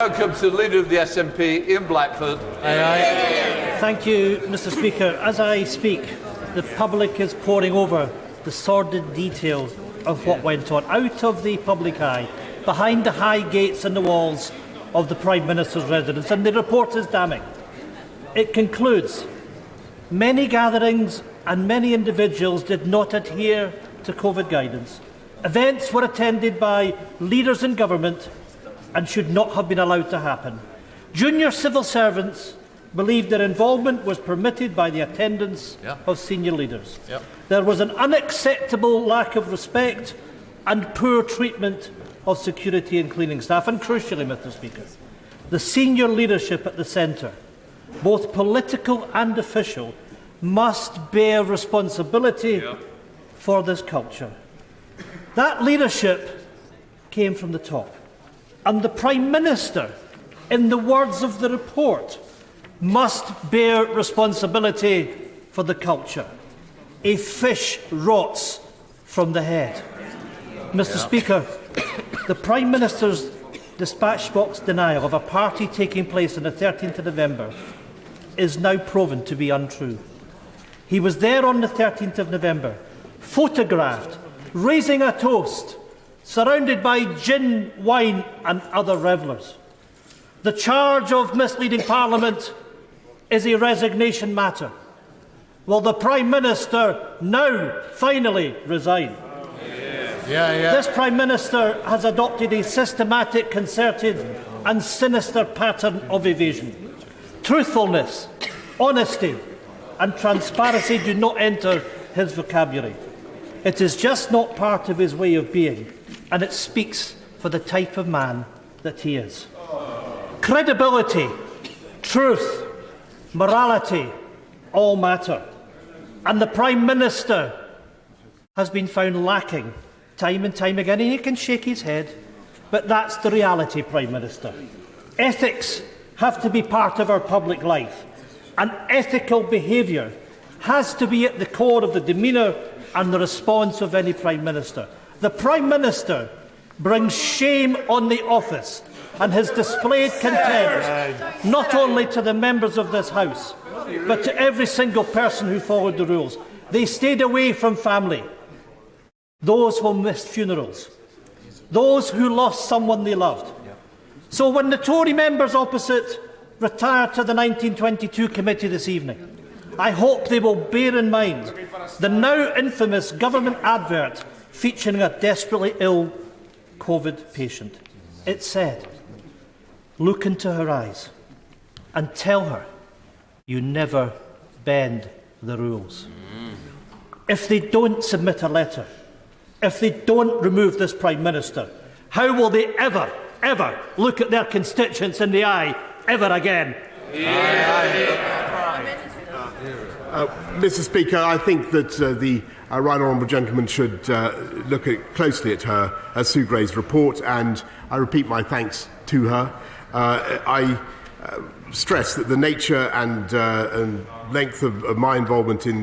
Welcome to the Leader of the SNP, in Blackford. Thank you, Mr. Speaker. As I speak, the public is poring over the sordid details of what went on, out of the public eye, behind the high gates and the walls of the Prime Minister's residence, and the report is damning. It concludes, many gatherings and many individuals did not adhere to COVID guidance. Events were attended by leaders in government and should not have been allowed to happen. Junior civil servants believed their involvement was permitted by the attendance of senior leaders. There was an unacceptable lack of respect and poor treatment of security and cleaning staff. And crucially, Mr. Speaker, the senior leadership at the centre, both political and official, must bear responsibility for this culture. That leadership came from the top. And the Prime Minister, in the words of the report, must bear responsibility for the culture. A fish rots from the head. Mr. Speaker, the Prime Minister's dispatch box denial of a party taking place on the 13th of November is now proven to be untrue. He was there on the 13th of November, photographed, raising a toast, surrounded by gin, wine and other revellers. The charge of misleading Parliament is a resignation matter. Will the Prime Minister now finally resign? This Prime Minister has adopted a systematic, concerted and sinister pattern of evasion. Truthfulness, honesty and transparency do not enter his vocabulary. It is just not part of his way of being, and it speaks for the type of man that he is. Credibility, truth, morality all matter, and the Prime Minister has been found lacking time and time again, and he can shake his head, but that's the reality, Prime Minister. Ethics have to be part of our public life, and ethical behaviour has to be at the core of the demeanour and the response of any Prime Minister. The Prime Minister brings shame on the office and has displayed contempt not only to the members of this House, but to every single person who followed the rules. They stayed away from family, those who missed funerals, those who lost someone they loved. So when the Tory members opposite retire to the 1922 committee this evening, I hope they will bear in mind the now infamous government advert featuring a desperately ill COVID patient. It said, "Look into her eyes and tell her you never bend the rules." If they don't submit a letter, if they don't remove this Prime Minister, how will they ever look at their constituents in the eye ever again? Mr. Speaker, I think that the right honourable gentleman should look closely at her Sue Gray's report, and I repeat my thanks to her. I stress that the nature and length of my involvement in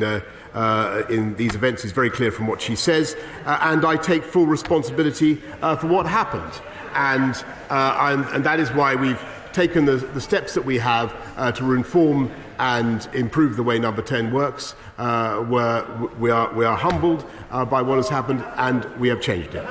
these events is very clear from what she says, and I take full responsibility for what happened, and that is why we've taken the steps that we have to reform and improve the way Number 10 works. We are humbled by what has happened, and we have changed it.